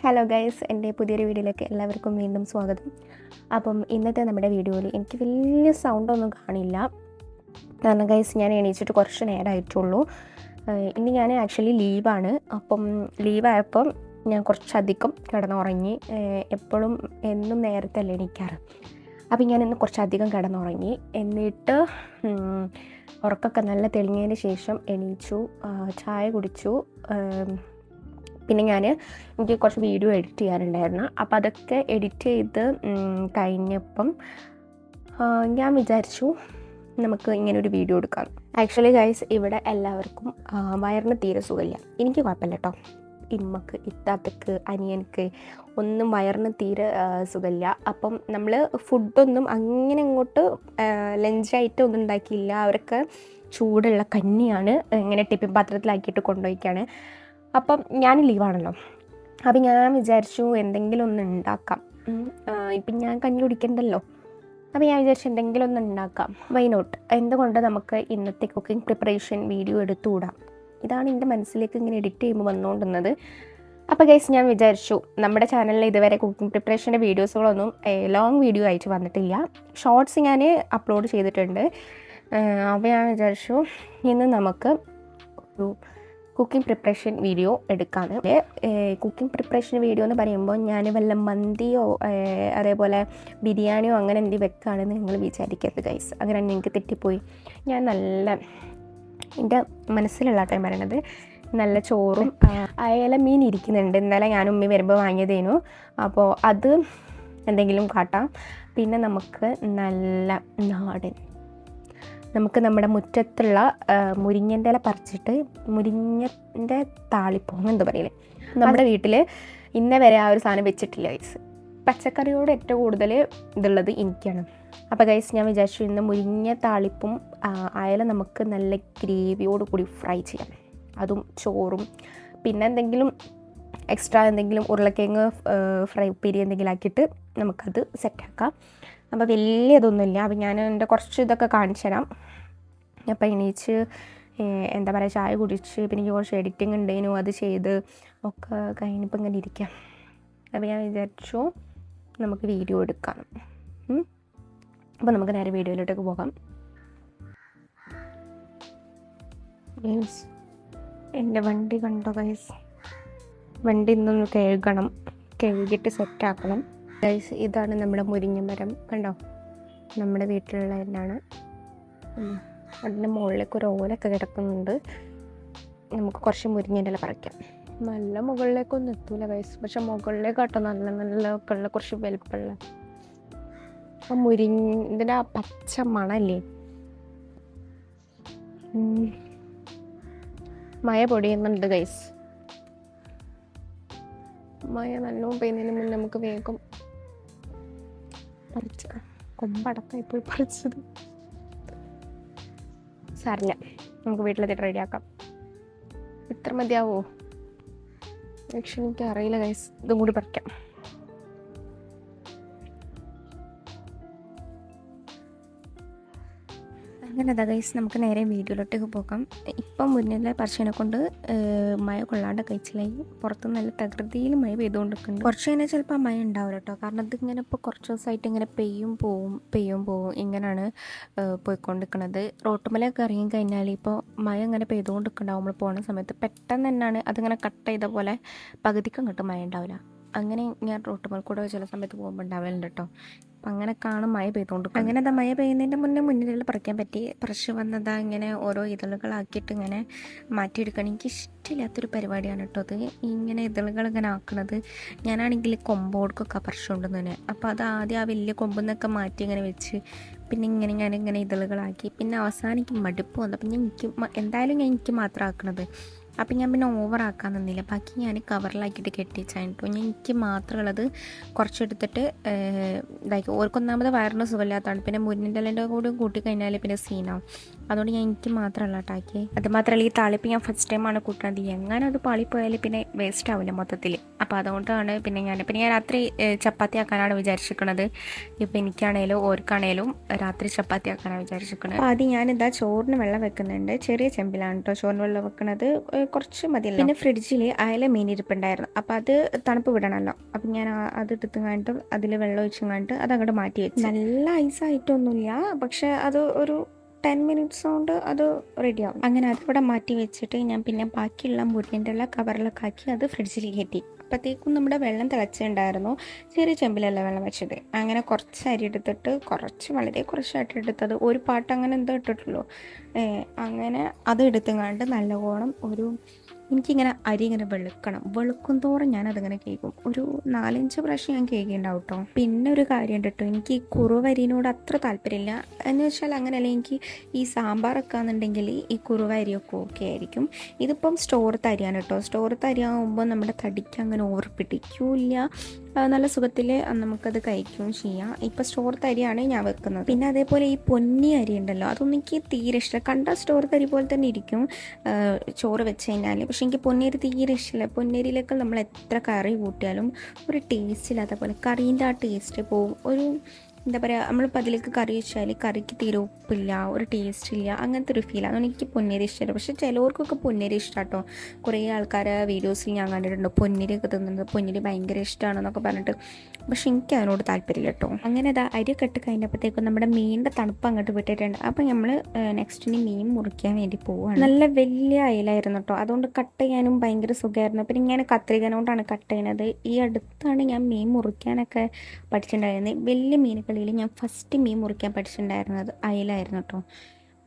Hello guys, എൻ്റെ പുതിയൊരു വീഡിയോയിലേക്ക് എല്ലാവർക്കും വീണ്ടും സ്വാഗതം. അപ്പം ഇന്നത്തെ നമ്മുടെ വീഡിയോയിൽ എനിക്ക് വലിയ സൗണ്ടൊന്നും കാണില്ല. കാരണം ഗൈസ് ഞാൻ എണീച്ചിട്ട് കുറച്ച് നേരമായിട്ടുള്ളൂ. ഇനി ഞാൻ ആക്ച്വലി ലീവാണ്. അപ്പം ലീവായപ്പം ഞാൻ കുറച്ചധികം കിടന്നുറങ്ങി. എപ്പോഴും എന്നും നേരത്തെ അല്ലേ എണീക്കാറ്. അപ്പം ഞാൻ ഇന്ന് കുറച്ചധികം കിടന്നുറങ്ങി. എന്നിട്ട് ഉറക്കമൊക്കെ നല്ല തെളിഞ്ഞതിന് ശേഷം എണീച്ചു, ചായ കുടിച്ചു. പിന്നെ എനിക്ക് കുറച്ച് വീഡിയോ എഡിറ്റ് ചെയ്യാനുണ്ടായിരുന്നു. അപ്പോൾ അതൊക്കെ എഡിറ്റ് ചെയ്ത് കഴിഞ്ഞപ്പം ഞാൻ വിചാരിച്ചു നമുക്ക് ഇങ്ങനൊരു വീഡിയോ എടുക്കാം. ആക്ച്വലി ഗൈസ്, ഇവിടെ എല്ലാവർക്കും വയറിന് തീരെ സുഖമില്ല. എനിക്ക് കുഴപ്പമില്ല കേട്ടോ. ഇമ്മക്ക്, ഇത്താത്തക്ക്, അനിയനക്ക് ഒന്നും വയറിന് തീരെ സുഖമില്ല. അപ്പം നമ്മൾ ഫുഡൊന്നും അങ്ങനെ ഇങ്ങോട്ട് ലഞ്ചായിട്ട് ഒന്നും ഉണ്ടാക്കിയില്ല. അവരൊക്കെ ചൂടുള്ള കഞ്ഞിയാണ് ഇങ്ങനെ ടിഫിൻ പാത്രത്തിലാക്കിയിട്ട് കൊണ്ടുപോയിക്കാണ്. അപ്പം ഞാൻ ലീവാണല്ലോ. അപ്പം ഞാൻ വിചാരിച്ചു എന്തെങ്കിലും ഒന്ന് ഉണ്ടാക്കാം. ഇപ്പം ഞാൻ കഞ്ഞി കുടിക്കണ്ടല്ലോ. അപ്പം ഞാൻ വിചാരിച്ചു എന്തെങ്കിലും ഒന്ന് ഉണ്ടാക്കാം. Why not? എന്തുകൊണ്ട് നമുക്ക് ഇന്നത്തെ കുക്കിംഗ് പ്രിപ്പറേഷൻ വീഡിയോ എടുത്തുകൂടാം? ഇതാണ് എൻ്റെ മനസ്സിലേക്ക് ഇങ്ങനെ എഡിറ്റ് ചെയ്യുമ്പോൾ വന്നുകൊണ്ടിരുന്നത്. അപ്പോൾ ഗൈസ്, ഞാൻ വിചാരിച്ചു നമ്മുടെ ചാനലിൽ ഇതുവരെ കുക്കിംഗ് പ്രിപ്പറേഷൻ്റെ വീഡിയോസുകളൊന്നും ലോങ് വീഡിയോ ആയിട്ട് വന്നിട്ടില്ല. ഷോർട്സ് ഞാൻ അപ്ലോഡ് ചെയ്തിട്ടുണ്ട്. അപ്പോൾ ഞാൻ വിചാരിച്ചു ഇന്ന് നമുക്ക് ഒരു കുക്കിംഗ് പ്രിപ്പറേഷൻ വീഡിയോ എടുക്കാമെന്ന്. കുക്കിംഗ് പ്രിപ്പറേഷൻ വീഡിയോ എന്ന് പറയുമ്പോൾ ഞാൻ വല്ല മന്തിയോ അതേപോലെ ബിരിയാണിയോ അങ്ങനെ എന്തെങ്കിലും വെക്കുകയാണെന്ന് നിങ്ങൾ വിചാരിക്കരുത് ഗൈസ്. അങ്ങനെ നിങ്ങൾക്ക് തെറ്റിപ്പോയി. ഞാൻ നല്ല എൻ്റെ മനസ്സിലുള്ള ടൈം പറയണത് നല്ല ചോറും അയല മീൻ ഇരിക്കുന്നുണ്ട്. ഇന്നലെ ഞാൻ ഉമ്മി വരുമ്പോൾ വാങ്ങിയതേനു. അപ്പോൾ അത് എന്തെങ്കിലും കാട്ടാം. പിന്നെ നമുക്ക് നല്ല നാടൻ, നമുക്ക് നമ്മുടെ മുറ്റത്തുള്ള മുരിങ്ങൻ്റെ ഇല പറിച്ചിട്ട് മുരിങ്ങൻ്റെ താളിപ്പോ എന്ത് പറയില്ലേ, നമ്മുടെ വീട്ടിൽ ഇന്നേ വരെ ആ ഒരു സാധനം വെച്ചിട്ടില്ല ഗൈസ്. പച്ചക്കറിയോട് ഏറ്റവും കൂടുതൽ ഇതുള്ളത് എനിക്കാണ്. അപ്പോൾ ഗൈസ്, ഞാൻ വിചാരിച്ചു ഇന്ന് മുരിങ്ങ താളിപ്പും അയല നമുക്ക് നല്ല ഗ്രേവിയോട് കൂടി ഫ്രൈ ചെയ്യാം. അതും ചോറും പിന്നെ എന്തെങ്കിലും എക്സ്ട്രാ എന്തെങ്കിലും ഉരുളക്കിഴങ്ങ് ഫ്രൈ ഉപ്പേരി എന്തെങ്കിലും ആക്കിയിട്ട് നമുക്കത് സെറ്റാക്കാം. അപ്പോൾ വലിയതൊന്നുമില്ല. അപ്പോൾ ഞാൻ എൻ്റെ കുറച്ച് ഇതൊക്കെ കാണിച്ചു തരാം. അപ്പോൾ എണീച്ച് എന്താ പറയുക, ചായ കുടിച്ച് പിന്നെ എനിക്ക് കുറച്ച് എഡിറ്റിംഗ് ഉണ്ടേനു, അത് ചെയ്ത് ഒക്കെ കഴിഞ്ഞിപ്പോൾ ഇങ്ങനെ ഇരിക്കാം. അപ്പോൾ ഞാൻ വിചാരിച്ചു നമുക്ക് വീഡിയോ എടുക്കാം. അപ്പോൾ നമുക്ക് നേരെ വീഡിയോയിലോട്ടേക്ക് പോകാം. എൻ്റെ വണ്ടി കണ്ടോ ഗൈസ്? വണ്ടി ഇന്നൊന്ന് കഴുകണം, കഴുകിയിട്ട് സെറ്റാക്കണം ഗൈസ്. ഇതാണ് നമ്മുടെ മുരിങ്ങ മരം, കണ്ടോ? നമ്മുടെ വീട്ടിലുള്ള തന്നെയാണ്. അതിൻ്റെ മുകളിലേക്ക് ഒരു ഓലൊക്കെ കിടക്കുന്നുണ്ട്. നമുക്ക് കുറച്ച് മുരിങ്ങൻ്റെ ഇല പറിക്കാം. നല്ല മുകളിലേക്കൊന്നും എത്തൂല ഗൈസ്, പക്ഷെ മുകളിലേക്കാട്ടോ നല്ല നല്ല ഒക്കെ ഉള്ള കുറച്ച് വലുപ്പമുള്ള ആ മുരിങ്ങൻ്റെ ആ പച്ച മണല്ലേ. മഴ പൊടിയുന്നുണ്ട് ഗൈസ്. മഴ നല്ലോണം പെയ്യുന്നതിന് മുന്നേ നമുക്ക് വേഗം കൊമ്പടക്കായിപ്പോയി പറിച്ചത്. സാരില്ല, നമുക്ക് വീട്ടിലെത്തിയിട്ട് റെഡിയാക്കാം. ഇത്ര മതിയാവോ? പക്ഷെ എനിക്ക് അറിയില്ല ഗൈസ്, ഇതും കൂടി പറിക്കാം. അങ്ങനെ അതാ ഗൈസ്, നമുക്ക് നേരെ വീഡിയോയിലോട്ടേക്ക് പോകാം. ഇപ്പം മുന്നിലെ പറിച്ചതിനെ കൊണ്ട് മഴ കൊള്ളാണ്ട് കഴിച്ചില്ലായി. പുറത്ത് നല്ല തകൃതിയിൽ മഴ പെയ്തുകൊണ്ടിരിക്കുന്നുണ്ട്. കുറച്ച് കഴിഞ്ഞാൽ ചിലപ്പോൾ മഴ ഉണ്ടാവില്ല കേട്ടോ. കാരണം ഇതിങ്ങനെ ഇപ്പോൾ കുറച്ച് ദിവസമായിട്ട് ഇങ്ങനെ പെയ്യും പോവും ഇങ്ങനെയാണ് പോയിക്കൊണ്ടിരിക്കുന്നത്. റോട്ടുമലൊക്കെ ഇറങ്ങി കഴിഞ്ഞാൽ ഇപ്പോൾ മഴ ഇങ്ങനെ പെയ്തുകൊണ്ടിരിക്കുന്നുണ്ടാവും. നമ്മൾ പോകുന്ന സമയത്ത് പെട്ടെന്ന് തന്നെയാണ് അതിങ്ങനെ കട്ട് ചെയ്ത പോലെ പകുതിക്കും കിട്ടും മഴ ഉണ്ടാവില്ല. അങ്ങനെ ഞാൻ റോട്ടുമൽ കൂടെ ചില സമയത്ത് പോകുമ്പോൾ ഉണ്ടാവലുണ്ട് കേട്ടോ. അപ്പം അങ്ങനെ കാണും മഴ പെയ്തുകൊണ്ട്. അങ്ങനെ അത് മഴ പെയ്യുന്നതിൻ്റെ മുന്നിലുള്ള പറിക്കാൻ പറ്റി. പറിച്ച് വന്നതാ ഇങ്ങനെ ഓരോ ഇതളുകളാക്കിയിട്ട് ഇങ്ങനെ മാറ്റിയെടുക്കണം. എനിക്ക് ഇഷ്ടമില്ലാത്തൊരു പരിപാടിയാണ് കേട്ടോ അത്, ഇങ്ങനെ ഇതളുകൾ ഇങ്ങനെ ആക്കണത്. ഞാനാണെങ്കിൽ കൊമ്പോടക്കൊക്കെ പറിച്ചുകൊണ്ട് തന്നെ. അപ്പോൾ അത് ആദ്യം ആ വലിയ കൊമ്പെന്നൊക്കെ മാറ്റി ഇങ്ങനെ വെച്ച് പിന്നെ ഞാനിങ്ങനെ ഇതളുകളാക്കി. പിന്നെ അവസാനം എനിക്ക് മടുപ്പ് വന്നു. അപ്പം എന്തായാലും എനിക്ക് മാത്രം ആക്കണത്. അപ്പം ഞാൻ പിന്നെ ഓവറാക്കാൻ നിന്നില്ല. ബാക്കി ഞാൻ കവറിലാക്കിയിട്ട് കെട്ടിച്ചായിട്ടോ. എനിക്ക് മാത്രമുള്ളത് കുറച്ചെടുത്തിട്ട് ഇതാക്കി. ഓർക്കൊന്നാമത് വയറിന് സുഖമില്ലാത്തതാണ്. പിന്നെ മുരിങ്ങൻ്റെ ഇലൻ്റെ കൂടെ കൂട്ടിക്കഴിഞ്ഞാൽ പിന്നെ സീനാവും. അതുകൊണ്ട് ഞാൻ എനിക്ക് മാത്രമല്ല കേട്ടാക്കി. അത് മാത്രമല്ല ഈ താളിപ്പ് ഞാൻ ഫസ്റ്റ് ടൈമാണ് കൂട്ടുന്നത്. എങ്ങനെ അത് പാളിപ്പോയാൽ പിന്നെ വേസ്റ്റ് ആവില്ല മൊത്തത്തിൽ. അപ്പോൾ അതുകൊണ്ടാണ് പിന്നെ ഞാൻ രാത്രി ചപ്പാത്തി ആക്കാനാണ് വിചാരിച്ചിരിക്കുന്നത്. ഇപ്പോൾ എനിക്കാണേലും ഓർക്കാണേലും രാത്രി ചപ്പാത്തി ആക്കാനാണ് വിചാരിച്ചിരിക്കുന്നത്. അപ്പോൾ ആദ്യം ഞാനിതാ ചോറിന് വെള്ളം വെക്കുന്നുണ്ട്. ചെറിയ ചെമ്പിലാണ് കേട്ടോ ചോറിന് വെള്ളം വെക്കുന്നത്. കുറച്ച് മതിയല്ലോ. പിന്നെ ഫ്രിഡ്ജിൽ അയല മീൻ ഇരിപ്പുണ്ടായിരുന്നു. അപ്പോൾ അത് തണുപ്പ് വിടണമല്ലോ. അപ്പം ഞാൻ അത് എടുത്ത് കണ്ടിട്ട് അതിൽ വെള്ളം ഒഴിച്ചും കണ്ടിട്ട് അത് അങ്ങോട്ട് മാറ്റി വെച്ചു. നല്ല ഐസായിട്ടൊന്നുമില്ല, പക്ഷെ അത് ഒരു 10 മിനിറ്റ്സ് കൊണ്ട് അത് റെഡിയാവും. അങ്ങനെ അതിവിടെ മാറ്റി വെച്ചിട്ട് ഞാൻ പിന്നെ ബാക്കിയുള്ള മുരിങ്ങൻ്റെ ഉള്ള കവറിലൊക്കെ ആക്കി അത് ഫ്രിഡ്ജിൽ കയറ്റി. അപ്പോഴത്തേക്കും നമ്മുടെ വെള്ളം തിളച്ചിട്ടുണ്ടായിരുന്നു. ചെറിയ ചെമ്പിലല്ല വെള്ളം വെച്ചത്. അങ്ങനെ കുറച്ച് അരി എടുത്തിട്ട് വളരെ കുറച്ചായിട്ട് എടുത്തത്, ഒരു പാട്ട് അങ്ങനെ എന്തോ ഇട്ടിട്ടുള്ളൂ. അങ്ങനെ അത് എടുത്തുകൊണ്ട് നല്ലവണ്ണം എനിക്കിങ്ങനെ അരി ഇങ്ങനെ വെളുക്കും തോറും ഞാൻ അതിങ്ങനെ കേൾക്കും. ഒരു 4-5 പ്രാവശ്യം ഞാൻ കേൾക്കുന്നുണ്ടാവും കേട്ടോ. പിന്നെ ഒരു കാര്യം കേട്ടോ, എനിക്ക് ഈ കുറുവരിനോട് അത്ര താല്പര്യമില്ല. എന്ന് വെച്ചാൽ അങ്ങനെയല്ല, എനിക്ക് ഈ സാമ്പാറൊക്കെ ആണെന്നുണ്ടെങ്കിൽ ഈ കുറുവരിയൊക്കെ ഓക്കെ ആയിരിക്കും. ഇതിപ്പം സ്റ്റോറത്തെ അരിയാണ് കേട്ടോ. സ്റ്റോറത്തെ അരിയാകുമ്പോൾ നമ്മുടെ തടിക്ക് അങ്ങനെ ഓവർ പിടിക്കില്ല, നല്ല സുഖത്തിൽ നമുക്കത് കഴിക്കുകയും ചെയ്യാം. ഇപ്പോൾ സ്റ്റോറത്തെ അരിയാണ് ഞാൻ വെക്കുന്നത്. പിന്നെ അതേപോലെ ഈ പൊന്നി അരി ഉണ്ടല്ലോ, അതൊന്നും എനിക്ക് തീരെ ഇഷ്ടമില്ല. കണ്ട സ്റ്റോറത്തെ അരി പോലെ തന്നെ ഇരിക്കും ചോറ് വെച്ച് കഴിഞ്ഞാൽ. പക്ഷെ എനിക്ക് പൊന്നരി തീരെ ഇഷ്ടമില്ല. പൊന്നരിയിലേക്ക് നമ്മൾ എത്ര കറി കൂട്ടിയാലും ഒരു ടേസ്റ്റ് ഇല്ലാത്ത പോലെ, കറീൻ്റെ ആ ടേസ്റ്റ് പോവും. എന്താ പറയുക, നമ്മളിപ്പോൾ അതിലേക്ക് കറി വെച്ചാൽ കറിക്ക് തീരെ ഉപ്പില്ല, ഒരു ടേസ്റ്റ് ഇല്ല, അങ്ങനത്തെ ഒരു ഫീൽ. അതുകൊണ്ട് എനിക്ക് പൊന്നരി ഇഷ്ടമല്ല. പക്ഷേ ചിലവർക്കൊക്കെ പൊന്നരി ഇഷ്ടം കേട്ടോ. കുറേ ആൾക്കാരെ വീഡിയോസിൽ ഞാൻ കണ്ടിട്ടുണ്ട് പൊന്നരിയൊക്കെ തിന്നുന്നത്, പൊന്നരി ഭയങ്കര ഇഷ്ടമാണെന്നൊക്കെ പറഞ്ഞിട്ട്. പക്ഷെ എനിക്ക് അതിനോട് താല്പര്യമില്ല കേട്ടോ. അങ്ങനെ അരിയൊക്കെ ഇട്ട് കഴിഞ്ഞപ്പോഴത്തേക്കും നമ്മുടെ മീനിൻ്റെ തണുപ്പ് അങ്ങോട്ട് വിട്ടിട്ടുണ്ട്. അപ്പോൾ നമ്മൾ നെക്സ്റ്റിന് മീൻ മുറിക്കാൻ വേണ്ടി പോവുകയാണ്. നല്ല വലിയ അയലായിരുന്നു കേട്ടോ, അതുകൊണ്ട് കട്ട് ചെയ്യാനും ഭയങ്കര സുഖമായിരുന്നു. പിന്നെ ഞാൻ കത്രികനോണ്ടാണ് കട്ട് ചെയ്യുന്നത്. ഈ അടുത്താണ് ഞാൻ മീൻ മുറിക്കാനൊക്കെ പഠിച്ചിട്ടുണ്ടായിരുന്നത്. വലിയ മീനുകൾ ഞാൻ ഫസ്റ്റ് മീൻ മുറിക്കാൻ പഠിച്ചിട്ടുണ്ടായിരുന്നത് അയലായിരുന്നു കേട്ടോ.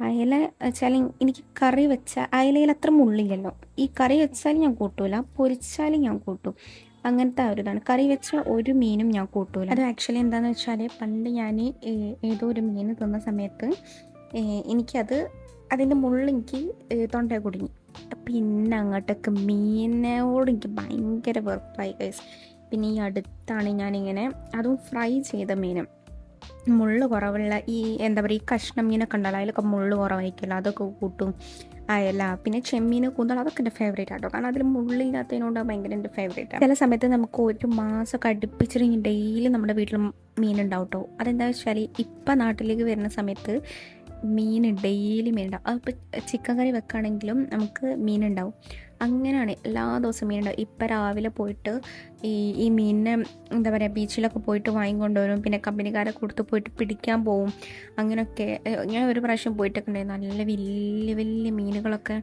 അയല വെച്ചാൽ എനിക്ക് കറി വെച്ച അയലയിൽ അത്ര മുള്ളില്ലല്ലോ. ഈ കറി വെച്ചാലും ഞാൻ കൂട്ടൂല, പൊരിച്ചാലും ഞാൻ കൂട്ടും. അങ്ങനത്തെ ഒരു ഇതാണ്. കറി വെച്ച ഒരു മീനും ഞാൻ കൂട്ടൂല. അത് ആക്ച്വലി എന്താണെന്ന് വെച്ചാൽ, പണ്ട് ഞാൻ ഏതോ ഒരു മീൻ തിന്ന സമയത്ത് അതിൻ്റെ മുള്ളെനിക്ക് തൊണ്ടയിൽ കുടുങ്ങി. പിന്നെ അങ്ങോട്ടൊക്കെ മീനോട് എനിക്ക് ഭയങ്കര വെറുപ്പായി ഗൈസ്. പിന്നെ ഈ അടുത്താണ് ഞാനിങ്ങനെ, അതും ഫ്രൈ ചെയ്ത മീനും, മുള്ള് കുറവുള്ള ഈ എന്താ പറയുക, ഈ കഷ്ണം മീനൊക്കെ ഉണ്ടല്ലോ, അതിലൊക്കെ മുള്ള് കുറവായിരിക്കുമല്ലോ, അതൊക്കെ കൂട്ടും. അയല, പിന്നെ ചെമ്മീൻ, കൂന്തൽ, അതൊക്കെ എൻ്റെ ഫേവറേറ്റ് ആട്ടോ. കാരണം അതിൽ മുള്ളില്ലാത്തതിനോട് ഭയങ്കര എൻ്റെ ഫേവറേറ്റ്. ചില സമയത്ത് നമുക്ക് ഒരു മാസമൊക്കെ അടുപ്പിച്ചിട്ട് ഡെയിലി നമ്മുടെ വീട്ടിൽ മീനുണ്ടാവും കേട്ടോ. അതെന്താ വെച്ചാൽ, ഇപ്പം നാട്ടിലേക്ക് വരുന്ന സമയത്ത് ഡെയിലി മീനുണ്ടാവും. അതിപ്പോൾ ചിക്കൻ കറി വെക്കുകയാണെങ്കിലും നമുക്ക് മീനുണ്ടാവും. അങ്ങനെയാണ്, എല്ലാ ദിവസവും മീനുണ്ടാവും. ഇപ്പം രാവിലെ പോയിട്ട് ഈ മീനിനെ എന്താ പറയുക, ബീച്ചിലൊക്കെ പോയിട്ട് വാങ്ങിക്കൊണ്ടുവരും. പിന്നെ കമ്പനിക്കാരെ കൊടുത്ത് പോയിട്ട് പിടിക്കാൻ പോവും. അങ്ങനെയൊക്കെ ഞാൻ ഒരു പ്രാവശ്യം പോയിട്ടൊക്കെ ഉണ്ടായിരുന്നു. നല്ല വലിയ വലിയ മീനുകളൊക്കെ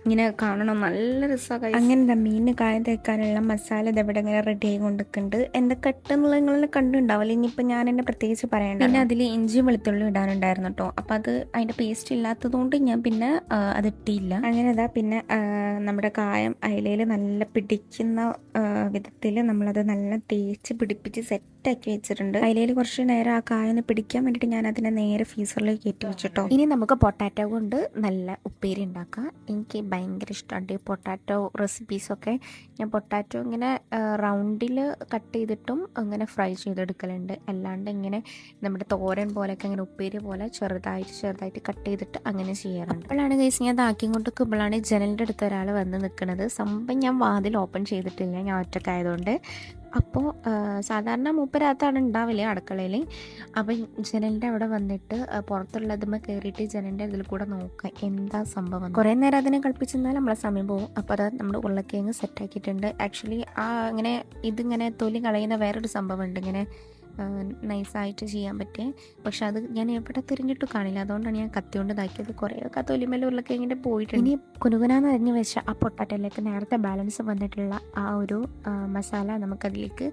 ഇങ്ങനെ കാണണം, നല്ല രസമാണ്. അങ്ങനെ മീനിന് കായം തേക്കാനുള്ള മസാല ഇതെവിടെ ഇങ്ങനെ റെഡി ആയി കൊണ്ടിരിക്കുന്നുണ്ട്. എന്തൊക്കെ ഇട്ടെന്നുള്ളത് നിങ്ങളെല്ലാം കണ്ടുണ്ടാവില്ല, ഇനിയിപ്പോൾ ഞാൻ എന്നെ പ്രത്യേകിച്ച് പറയണ്ട. പിന്നെ അതിൽ ഇഞ്ചി വെളുത്തുള്ളി ഇടാനുണ്ടായിരുന്നു കേട്ടോ. അപ്പോൾ അത് അതിൻ്റെ പേസ്റ്റ് ഇല്ലാത്തതുകൊണ്ട് ഞാൻ പിന്നെ അത് ഇട്ടില്ല. അങ്ങനെ പിന്നെ നമ്മുടെ കായം അയലയിൽ നല്ല പിടിക്കുന്ന വിധത്തിൽ നമ്മളത് നല്ല തേച്ച് പിടിപ്പിച്ച് സെറ്റാക്കി വെച്ചിട്ടുണ്ട്. അയലയിൽ കുറച്ച് നേരം ആ കായൊന്ന് പിടിക്കാൻ വേണ്ടിയിട്ട് ഞാൻ അതിനെ നേരെ ഫ്രീസറിലേക്ക് കയറ്റി വെച്ചിട്ടോ. ഇനി നമുക്ക് പൊട്ടാറ്റോ കൊണ്ട് നല്ല ഉപ്പേരി ഉണ്ടാക്കാം. എനിക്ക് ഭയങ്കര ഇഷ്ടമുണ്ട് ഈ പൊട്ടാറ്റോ റെസിപ്പീസൊക്കെ. ഞാൻ പൊട്ടാറ്റോ ഇങ്ങനെ റൗണ്ടിൽ കട്ട് ചെയ്തിട്ടും അങ്ങനെ ഫ്രൈ ചെയ്തെടുക്കലുണ്ട്. അല്ലാണ്ട് ഇങ്ങനെ നമ്മുടെ തോരൻ പോലെയൊക്കെ അങ്ങനെ ഉപ്പേരി പോലെ ചെറുതായിട്ട് കട്ട് ചെയ്തിട്ട് അങ്ങനെ ചെയ്യാറുണ്ട്. അപ്പോഴാണ് ഗൈസ് ഞാൻ ഇതാക്കി കൊണ്ടിരിക്കുമ്പോഴാണ് ജനലിൻ്റെ അടുത്ത് ഒരാൾ വന്ന് നിൽക്കുന്നത്. സംഭവം ഞാൻ വാതിൽ ഓപ്പൺ ചെയ്തിട്ടില്ല, ഞാൻ ഒറ്റക്കായതുകൊണ്ട്. അപ്പോൾ സാധാരണ മൂപ്പരാത്താണ് ഉണ്ടാവില്ലേ അടുക്കളയിൽ. അപ്പം ജനലിൻ്റെ അവിടെ വന്നിട്ട് പുറത്തുള്ളതുമ്പോൾ കയറിയിട്ട് ജനലിൻ്റെ ഇതിൽ കൂടെ നോക്കാം എന്താ സംഭവം. കുറേ നേരം അതിനെ കളിപ്പിച്ചെന്നാൽ നമ്മളെ സമയം പോകും. അപ്പോൾ അത് നമ്മുടെ ഉരുളക്കിഴങ്ങ് സെറ്റാക്കിയിട്ടുണ്ട്. ആക്ച്വലി ഇതിങ്ങനെ തൊലി കളയുന്ന വേറൊരു സംഭവമുണ്ട്, ഇങ്ങനെ നൈസായിട്ട് ചെയ്യാൻ പറ്റിയ. പക്ഷെ അത് ഞാൻ എവിടെ തിരിഞ്ഞിട്ട് കാണില്ല, അതുകൊണ്ടാണ് ഞാൻ കത്തി കൊണ്ട് ഇതാക്കിയത്. കുറേയൊക്കെ തൊലിമേൽ ഉരുളക്കിഴങ്ങിൻ്റെ പോയിട്ടുണ്ട്. ഇനി കുനുകുനാന്ന് അരിഞ്ഞ് വെച്ച ആ പൊട്ടാറ്റോയിലേക്ക് നേരത്തെ ബാലൻസ് വന്നിട്ടുള്ള ആ ഒരു മസാല നമുക്കതിലേക്ക്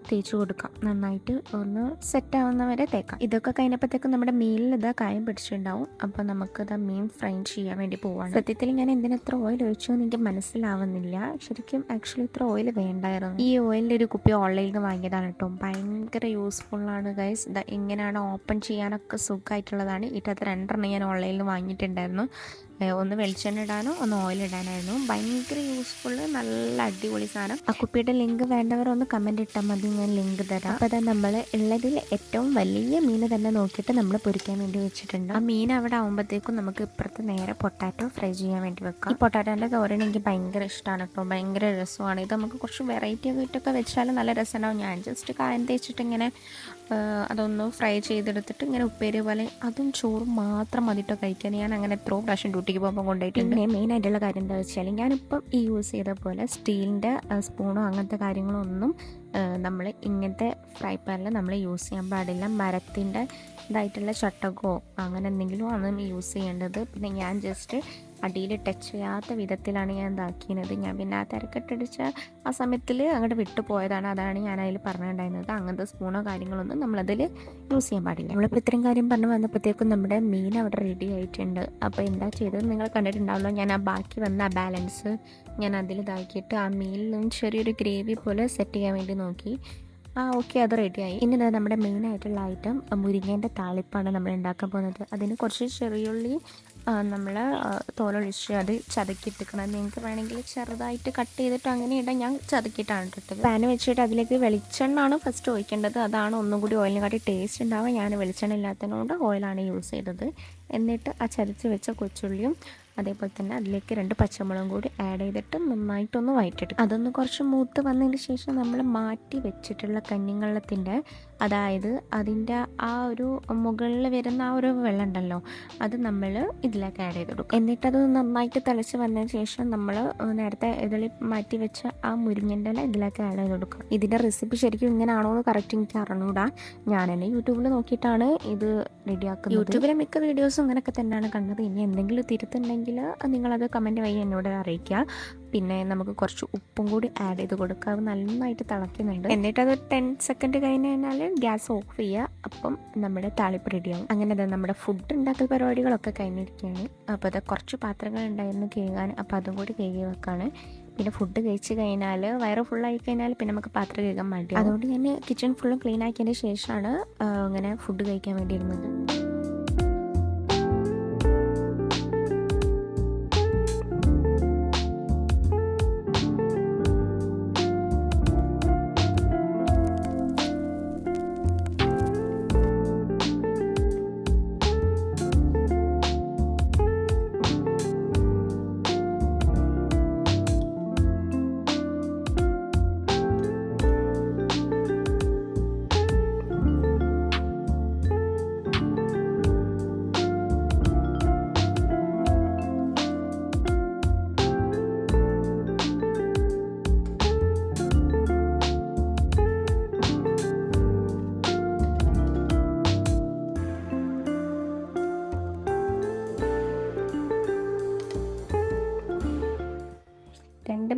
തേച്ച് കൊടുക്കാം. നന്നായിട്ട് ഒന്ന് സെറ്റാവുന്ന വരെ തേക്കാം. ഇതൊക്കെ കഴിഞ്ഞപ്പോഴത്തേക്കും നമ്മുടെ മീനിൽ കായം പിടിച്ചിട്ടുണ്ടാവും. അപ്പോൾ നമുക്കിത് മീൻ ഫ്രൈ ചെയ്യാൻ വേണ്ടി പോവാണ്. സത്യത്തിൽ ഞാൻ എന്തിനെത്ര ഓയിൽ ഒഴിച്ചു എന്ന് എനിക്ക് മനസ്സിലാവുന്നില്ല. ശരിക്കും ആക്ച്വലി ഇത്ര ഓയിൽ വേണ്ടായിരുന്നു. ഈ ഓയിലിൻ്റെ ഒരു കുപ്പി ഓൺലൈനിൽ നിന്ന് വാങ്ങിയതാണ് കേട്ടോ. ഭയങ്കര യൂസ്ഫുള്ളാണ് ഗൈസ്. ഇങ്ങനെയാണ് ഓപ്പൺ ചെയ്യാനൊക്കെ സുഖമായിട്ടുള്ളതാണ്. ഇതിനകത്ത് 2 ഞാൻ ഓൺലൈനിൽ നിന്ന് വാങ്ങിയിട്ടുണ്ടായിരുന്നു. ഒന്ന് വെളിച്ചെണ്ണ ഇടാനോ ഒന്ന് ഓയിൽ ഇടാനായിരുന്നു. ഭയങ്കര യൂസ്ഫുള്ള്, നല്ല അടിപൊളി സാധനം. ആ കുപ്പിയുടെ ലിങ്ക് വേണ്ടവർ ഒന്ന് കമൻറ്റ് ഇട്ടാൽ മതി, ഞാൻ ലിങ്ക് തരാം. അപ്പോൾ അത് നമ്മൾ ഉള്ളതിൽ ഏറ്റവും വലിയ മീൻ തന്നെ നോക്കിയിട്ട് നമ്മൾ പൊരിക്കാൻ വേണ്ടി വെച്ചിട്ടുണ്ട്. ആ മീൻ അവിടെ ആകുമ്പോഴത്തേക്കും നമുക്ക് ഇപ്പുറത്ത് നേരെ പൊട്ടാറ്റോ ഫ്രൈ ചെയ്യാൻ വേണ്ടി വെക്കാം. ഈ പൊട്ടാറ്റോൻ്റെ തോരൻ എനിക്ക് ഭയങ്കര ഇഷ്ടമാണ് കേട്ടോ, ഭയങ്കര രസമാണ്. ഇത് നമുക്ക് കുറച്ച് വെറൈറ്റി ഒക്കെ ഇട്ടൊക്കെ വെച്ചാലും നല്ല രസമുണ്ടാവും. ഞാൻ ജസ്റ്റ് കായം തേച്ചിട്ട് ഇങ്ങനെ അതൊന്ന് ഫ്രൈ ചെയ്തെടുത്തിട്ട് ഇങ്ങനെ ഉപ്പേരി പോലെ അതും ചോറും മാത്രം മതിട്ടോ കഴിക്കാൻ. ഞാൻ അങ്ങനെ എത്രയോ പ്രാവശ്യം ഡ്യൂട്ടിക്ക് പോകുമ്പോൾ കൊണ്ടുപോയിട്ടുണ്ട്. പിന്നെ മെയിനായിട്ടുള്ള കാര്യം എന്താ വെച്ചാൽ ഞാനിപ്പം ഈ യൂസ് ചെയ്ത പോലെ സ്റ്റീലിൻ്റെ സ്പൂണോ അങ്ങനത്തെ കാര്യങ്ങളോ ഒന്നും നമ്മൾ ഇങ്ങനത്തെ ഫ്രൈ പാനിൽ നമ്മൾ യൂസ് ചെയ്യാൻ പാടില്ല. മരത്തിൻ്റെ ഇതായിട്ടുള്ള ചട്ടകോ അങ്ങനെ എന്തെങ്കിലും ആണ് യൂസ് ചെയ്യേണ്ടത്. പിന്നെ ഞാൻ ജസ്റ്റ് അടിയിൽ ടച്ച് ചെയ്യാത്ത വിധത്തിലാണ് ഞാൻ ഇതാക്കിയത്. ഞാൻ പിന്നെ ആ തിരക്കെട്ടടിച്ച ആ സമയത്തിൽ അങ്ങോട്ട് വിട്ടു പോയതാണ്. അതാണ് ഞാൻ അതിൽ പറഞ്ഞിട്ടുണ്ടായിരുന്നത്. അങ്ങനത്തെ സ്പൂണോ കാര്യങ്ങളൊന്നും നമ്മളതിൽ യൂസ് ചെയ്യാൻ പാടില്ല. നമ്മളിപ്പോൾ ഇത്രയും കാര്യം പറഞ്ഞു വന്നപ്പോഴത്തേക്കും നമ്മുടെ മീൻ അവിടെ റെഡി ആയിട്ടുണ്ട്. അപ്പോൾ എന്താ ചെയ്തത് നിങ്ങൾ കണ്ടിട്ടുണ്ടാവുമല്ലോ. ഞാൻ ആ ബാക്കി വന്ന ആ ബാലൻസ് ഞാൻ അതിൽ ഇതാക്കിയിട്ട് ആ മീനിലും ചെറിയൊരു ഗ്രേവി പോലെ സെറ്റ് ചെയ്യാൻ വേണ്ടി നോക്കി. ഓക്കെ, അത് റെഡിയായി. ഇനി നമ്മുടെ മെയിനായിട്ടുള്ള ഐറ്റം മുരിങ്ങേൻ്റെ താളിപ്പാണ് നമ്മൾ ഉണ്ടാക്കാൻ പോകുന്നത്. അതിന് കുറച്ച് ചെറിയുള്ളി നമ്മൾ തോലൊഴിച്ച് അത് ചതക്കിയിട്ടിക്കണം. നിങ്ങൾക്ക് വേണമെങ്കിൽ ചെറുതായിട്ട് കട്ട് ചെയ്തിട്ട് അങ്ങനെ ഇടാം. ഞാൻ ചതക്കിയിട്ടാണ് ഇട്ടത്. പാന് വെച്ചിട്ട് അതിലേക്ക് വെളിച്ചെണ്ണയാണ് ഫസ്റ്റ് ഒഴിക്കേണ്ടത്. അതാണ് ഒന്നും കൂടി ഓയിലിനെക്കാട്ടി ടേസ്റ്റ് ഉണ്ടാവുക. ഞാൻ വെളിച്ചെണ്ണ ഇല്ലാത്തതുകൊണ്ട് ഓയിലാണ് യൂസ് ചെയ്തത്. എന്നിട്ട് ആ ചതച്ച് വെച്ച കൊച്ചുള്ളിയും അതേപോലെ തന്നെ അതിലേക്ക് 2 പച്ചമുളകും കൂടി ആഡ് ചെയ്തിട്ട് നന്നായിട്ടൊന്ന് വഴറ്റിയെടുക്കും. അതൊന്ന് കുറച്ച് മൂത്ത് വന്നതിന് ശേഷം നമ്മൾ മാറ്റി വെച്ചിട്ടുള്ള കഞ്ഞിവെള്ളത്തിൻ്റെ, അതായത് അതിൻ്റെ ആ ഒരു മുകളിൽ വരുന്ന ആ ഒരു വെള്ളം ഉണ്ടല്ലോ, അത് നമ്മൾ ഇതിലേക്ക് ആഡ് ചെയ്ത് കൊടുക്കും. എന്നിട്ടത് നന്നായിട്ട് തിളച്ച് വന്നതിന് ശേഷം നമ്മൾ നേരത്തെ ഇതിൽ മാറ്റി വെച്ച ആ മുരിങ്ങൻ്റെ ഇല ഇതിലേക്ക് ആഡ് ചെയ്ത് കൊടുക്കും. ഇതിൻ്റെ റെസിപ്പി ശരിക്കും ഇങ്ങനെയാണോ എന്ന് കറക്റ്റ് എനിക്ക് അറിഞ്ഞൂടാ. ഞാൻ തന്നെ യൂട്യൂബിൽ നോക്കിയിട്ടാണ് ഇത് റെഡിയാക്കുന്നത്. യൂട്യൂബിലെ മിക്ക വീഡിയോസും ഇങ്ങനെയൊക്കെ തന്നെയാണ് കണ്ടത്. ഇനി എന്തെങ്കിലും തിരുത്തുണ്ടെങ്കിൽ നിങ്ങളത് കമൻറ്റ് വഴി എന്നോട് അറിയിക്കുക. പിന്നെ നമുക്ക് കുറച്ച് ഉപ്പും കൂടി ആഡ് ചെയ്ത് കൊടുക്കുക. അത് നന്നായിട്ട് തിളയ്ക്കുന്നുണ്ട്. എന്നിട്ടത് 10 സെക്കൻഡ് കഴിഞ്ഞ് കഴിഞ്ഞാൽ ഗ്യാസ് ഓഫ് ചെയ്യുക. അപ്പം നമ്മുടെ താളിപ്പ് റെഡിയാവും. അങ്ങനെ നമ്മുടെ ഫുഡ് ഉണ്ടാക്കൽ പരിപാടികളൊക്കെ കഴിഞ്ഞിരിക്കുകയാണ്. അപ്പോൾ അത് കുറച്ച് പാത്രങ്ങൾ ഉണ്ടായിരുന്നു കഴുകാൻ. അപ്പോൾ അതും കൂടി കഴുകി വെക്കാണ്. പിന്നെ ഫുഡ് കഴിച്ച് കഴിഞ്ഞാൽ വയറ് ഫുള്ളായി കഴിഞ്ഞാൽ പിന്നെ നമുക്ക് പാത്രം കഴുകാൻ മടി. അതുകൊണ്ട് ഞാൻ കിച്ചൺ ഫുള്ളും ക്ലീൻ ആക്കിയതിന് ശേഷമാണ് അങ്ങനെ ഫുഡ് കഴിക്കാൻ വേണ്ടി ഇരുന്നത്.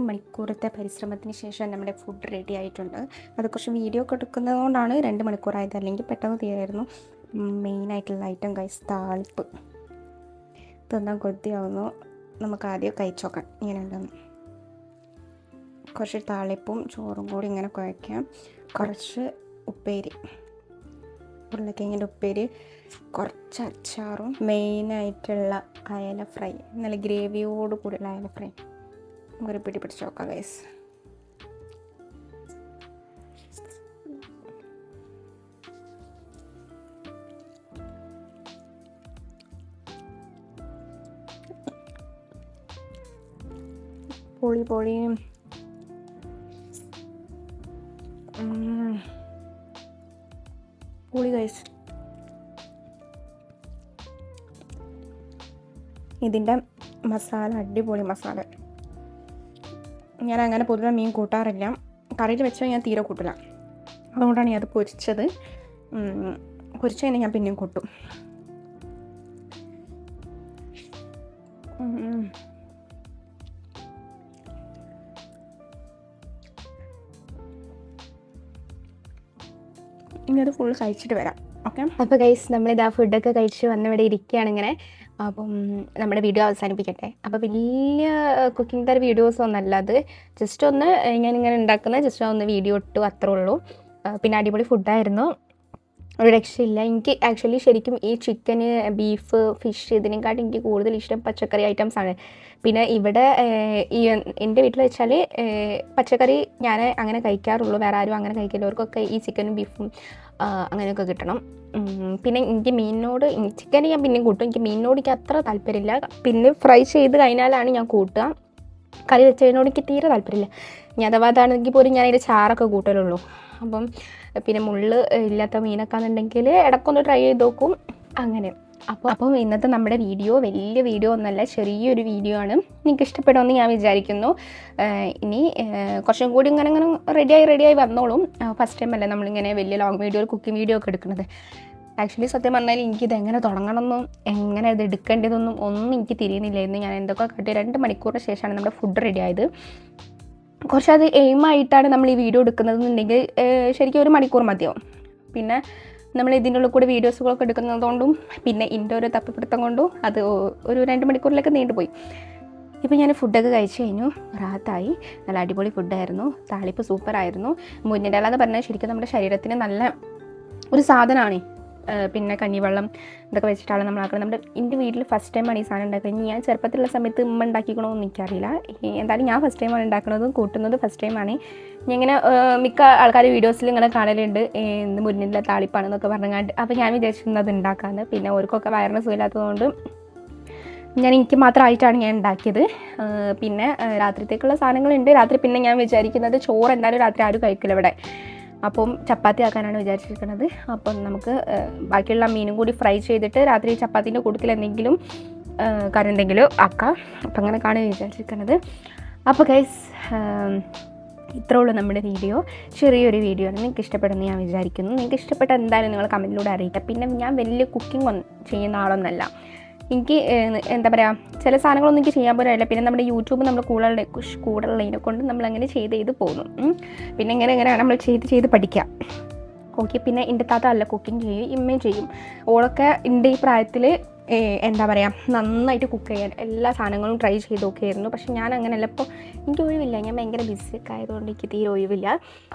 മണിക്കൂറത്തെ പരിശ്രമത്തിന് ശേഷം നമ്മുടെ ഫുഡ് റെഡി ആയിട്ടുണ്ട്. അത് കുറച്ച് വീഡിയോ ഒക്കെ എടുക്കുന്നതുകൊണ്ടാണ് 2 മണിക്കൂറായത്. അല്ലെങ്കിൽ പെട്ടെന്ന് തീരായിരുന്നു. മെയിനായിട്ടുള്ള ഐറ്റം ഗൈസ്, താളിപ്പ്. തിന്നാൻ കൊതിയാവുന്നു. നമുക്ക് ആദ്യം കഴിച്ചോക്കാം ഇങ്ങനെ ഉണ്ടെന്ന്. കുറച്ച് താളിപ്പും ചോറും കൂടി ഇങ്ങനെ കുഴയ്ക്കാം. കുറച്ച് ഉപ്പേരി, ഉരുളക്കിഴങ്ങിൻ്റെ ഉപ്പേരി, കുറച്ച് അച്ചാറും, മെയിനായിട്ടുള്ള അയല ഫ്രൈ, നല്ല ഗ്രേവിയോട് കൂടിയുള്ള അയല ഫ്രൈ. ഒരു പിടി പിടിച്ച് നോക്കാം ഗൈസ്. പൊളി പൊളി. പൊളി ഗൈസ്. ഇതിൻ്റെ മസാല അടിപൊളി മസാല. ഞാൻ അങ്ങനെ പൊതുവെ മീൻ കൂട്ടാറില്ല. കറിയിൽ വെച്ചാൽ ഞാൻ തീരെ കൂട്ടില്ല. അതുകൊണ്ടാണ് ഞാൻ അത് പൊരിച്ചത്. പൊരിച്ച് കഴിഞ്ഞാൽ ഞാൻ പിന്നെയും കൂട്ടും. ഇനി അത് ഫുൾ കഴിച്ചിട്ട് വരാം. ഓക്കെ. അപ്പോൾ ഗൈസ്, നമ്മളിതാ ഫുഡൊക്കെ കഴിച്ച് വന്നിവിടെ ഇരിക്കുകയാണ് ഇങ്ങനെ. അപ്പം നമ്മുടെ വീഡിയോ അവസാനിപ്പിക്കട്ടെ. അപ്പോൾ വലിയ കുക്കിംഗ് തരം വീഡിയോസ് ഒന്നല്ല അത്. ജസ്റ്റ് ഒന്ന് ഞാനിങ്ങനെ ഉണ്ടാക്കുന്ന ജസ്റ്റ് ഒന്ന് വീഡിയോ ഇട്ടു, അത്രേ ഉള്ളൂ. പിന്നെ അടിപൊളി ഫുഡായിരുന്നു, ഒരു രക്ഷയില്ല. എനിക്ക് ആക്ച്വലി ശരിക്കും ഈ ചിക്കന്, ബീഫ്, ഫിഷ് ഇതിനെക്കാട്ടും എനിക്ക് കൂടുതൽ ഇഷ്ടം പച്ചക്കറി ഐറ്റംസാണ്. പിന്നെ ഇവിടെ ഈ എൻ്റെ വീട്ടിൽ വെച്ചാൽ പച്ചക്കറി ഞാൻ അങ്ങനെ കഴിക്കാറുള്ളൂ. വേറെ ആരും അങ്ങനെ കഴിക്കില്ലവർക്കൊക്കെ ഈ ചിക്കനും ബീഫും അങ്ങനെയൊക്കെ കിട്ടണം. പിന്നെ എനിക്ക് മീനിനോട്, ചിക്കൻ ഞാൻ പിന്നെയും കൂട്ടും. എനിക്ക് മീനിനോട് എനിക്ക് അത്ര താല്പര്യമില്ല. പിന്നെ ഫ്രൈ ചെയ്ത് കഴിഞ്ഞാലാണ് ഞാൻ കൂട്ടുക. കറി വെച്ചതിനോട് എനിക്ക് തീരെ താല്പര്യമില്ല. ഇനി അഥവാ അതാണെങ്കിൽ പോലും ഞാൻ അതിൻ്റെ ചാറൊക്കെ കൂട്ടലുള്ളൂ. അപ്പം പിന്നെ മുള്ള് ഇല്ലാത്ത മീനൊക്കെ എന്നുണ്ടെങ്കിൽ ഇടയ്ക്കൊന്ന് ട്രൈ ചെയ്ത് നോക്കും അങ്ങനെ. അപ്പം ഇന്നത്തെ നമ്മുടെ വീഡിയോ വലിയ വീഡിയോ ഒന്നല്ല, ചെറിയൊരു വീഡിയോ ആണ്. നിങ്ങൾക്ക് ഇഷ്ടപ്പെടുമെന്ന് ഞാൻ വിചാരിക്കുന്നു. ഇനി കുറച്ചും കൂടി ഇങ്ങനെ റെഡിയായി വന്നോളും. ഫസ്റ്റ് ടൈം അല്ലേ നമ്മളിങ്ങനെ വലിയ ലോങ് വീഡിയോ കുക്കിംഗ് വീഡിയോ ഒക്കെ എടുക്കുന്നത്. ആക്ച്വലി സത്യം പറഞ്ഞാൽ എനിക്കിത് എങ്ങനെ തുടങ്ങണമെന്നും എങ്ങനെ ഇത് എടുക്കേണ്ടതെന്നും ഒന്നും എനിക്ക് തിരിയുന്നില്ലായിരുന്നു. ഞാൻ എന്തൊക്കെ കാട്ടി 2 മണിക്കൂറിന് ശേഷമാണ് നമ്മുടെ ഫുഡ് റെഡി ആയത്. കുറച്ചത് എയിമായിട്ടാണ് നമ്മൾ ഈ വീഡിയോ എടുക്കുന്നതെന്നുണ്ടെങ്കിൽ ശരിക്കും 1 മണിക്കൂർ മതിയാവും. പിന്നെ നമ്മൾ ഇതിൻ്റെ ഉള്ളിൽ കൂടെ വീഡിയോസുകളൊക്കെ എടുക്കുന്നതുകൊണ്ടും പിന്നെ ഇതിൻ്റെ ഒരു തപ്പിപ്പിടുത്തം കൊണ്ടും അത് ഒരു 2 മണിക്കൂറിലൊക്കെ നീണ്ടുപോയി. ഇപ്പോൾ ഞാൻ ഫുഡൊക്കെ കഴിച്ച് കഴിഞ്ഞു, റാത്തായി. നല്ല അടിപൊളി ഫുഡായിരുന്നു. താളിപ്പ് സൂപ്പറായിരുന്നു. മുരിങ്ങൻ്റെ ഇല എന്ന് പറഞ്ഞാൽ ശരിക്കും നമ്മുടെ ശരീരത്തിന് നല്ല ഒരു സാധനമാണ്. പിന്നെ കഞ്ഞിവെള്ളം ഇതൊക്കെ വെച്ചിട്ടാണ് നമ്മളാക്കുന്നത്. എൻ്റെ വീട്ടിൽ ഫസ്റ്റ് ടൈമാണ് ഈ സാധനം ഉണ്ടാക്കുന്നത്. ഞാൻ ചെറുപ്പത്തിലുള്ള സമയത്ത് ഉമ്മ ഉണ്ടാക്കിക്കണമെന്ന് എനിക്കറിയില്ല. എന്തായാലും ഞാൻ ഫസ്റ്റ് ടൈമാണ് ഉണ്ടാക്കുന്നതും കൂട്ടുന്നത് ഫസ്റ്റ് ടൈമാണ്. ഞാൻ ഇങ്ങനെ മിക്ക ആൾക്കാർ വീഡിയോസിൽ ഇങ്ങനെ കാണലുണ്ട് മുരിങ്ങയില താളിപ്പാണെന്നൊക്കെ പറഞ്ഞാണ്ട്. അപ്പോൾ ഞാൻ വിചാരിച്ചിരുന്നത് ഉണ്ടാക്കാമെന്ന്. പിന്നെ ഓർക്കൊക്കെ വയറിന് സുഖമില്ലാത്തതുകൊണ്ട് എനിക്ക് മാത്രമായിട്ടാണ് ഞാൻ ഉണ്ടാക്കിയത്. പിന്നെ രാത്രിത്തേക്കുള്ള സാധനങ്ങളുണ്ട്. രാത്രി പിന്നെ ഞാൻ വിചാരിക്കുന്നത് ചോറ് എന്തായാലും രാത്രി ആരും കഴിക്കില്ല ഇവിടെ. അപ്പം ചപ്പാത്തി ആക്കാനാണ് വിചാരിച്ചിരിക്കുന്നത്. അപ്പം നമുക്ക് ബാക്കിയുള്ള മീനും കൂടി ഫ്രൈ ചെയ്തിട്ട് രാത്രി ചപ്പാത്തിൻ്റെ കൂട്ടത്തിൽ എന്തെങ്കിലും കറി എന്തെങ്കിലും ആക്കാം. അപ്പം അങ്ങനെ കാണാൻ വിചാരിച്ചിരിക്കുന്നത്. അപ്പോൾ ഗൈസ് ഇത്രേ ഉള്ളൂ നമ്മുടെ വീഡിയോ. ചെറിയൊരു വീഡിയോ ആണ്. നിങ്ങൾക്ക് ഇഷ്ടപ്പെടുമെന്ന് ഞാൻ വിചാരിക്കുന്നു. നിങ്ങൾക്ക് ഇഷ്ടപ്പെട്ട എന്തായാലും നിങ്ങൾ കമൻറ്റിലൂടെ അറിയിക്കുക. പിന്നെ ഞാൻ വലിയ കുക്കിംഗ് ചെയ്യുന്ന ആളൊന്നല്ല. എനിക്ക് എന്താ പറയുക, ചില സാധനങ്ങളൊന്നും എനിക്ക് ചെയ്യാൻ പോലും അറിയില്ല. പിന്നെ നമ്മുടെ യൂട്യൂബ് നമ്മൾ കൂടുതലുള്ളതിനെ കൊണ്ട് നമ്മളങ്ങനെ ചെയ്ത് പോകുന്നു. പിന്നെ എങ്ങനെയാണ് നമ്മൾ ചെയ്ത് പഠിക്കുക. ഓക്കെ. പിന്നെ എൻ്റെ താത്ത അല്ല കുക്കിംഗ് ചെയ്യും, ഇമ്മയും ചെയ്യും. ഓളൊക്കെ എൻ്റെ ഈ പ്രായത്തിൽ എന്താ പറയുക, നന്നായിട്ട് കുക്ക് ചെയ്യാൻ എല്ലാ സാധനങ്ങളും ട്രൈ ചെയ്ത് നോക്കിയായിരുന്നു. പക്ഷേ ഞാൻ അങ്ങനെയല്ല. ഇപ്പോൾ എനിക്ക് ഒഴിവില്ല, ഞാൻ ഭയങ്കര ബിസിയൊക്കെ ആയതുകൊണ്ട് എനിക്ക് തീരെ ഒഴിവില്ല.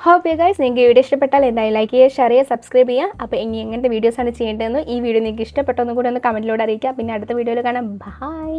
ഹോപ്പ് യു ഗൈസ് നിങ്ങൾക്ക് വീഡിയോ ഇഷ്ടപ്പെട്ടാൽ എന്തായാലും ലൈക്ക് ചെയ്യുക, ഷെയർ ചെയ്യുക, സബ്സ്ക്രൈബ് ചെയ്യുക. അപ്പോൾ ഇനി എങ്ങനത്തെ വീഡിയോസാണ് ചെയ്യേണ്ടതെന്ന് ഈ വീഡിയോ നിങ്ങൾക്ക് ഇഷ്ടപ്പെട്ടൊന്നും കൂടി ഒന്ന് കമൻറ്റിലൂടെ അറിയിക്കുക. പിന്നെ അടുത്ത വീഡിയോയിൽ കാണാം. ബൈ.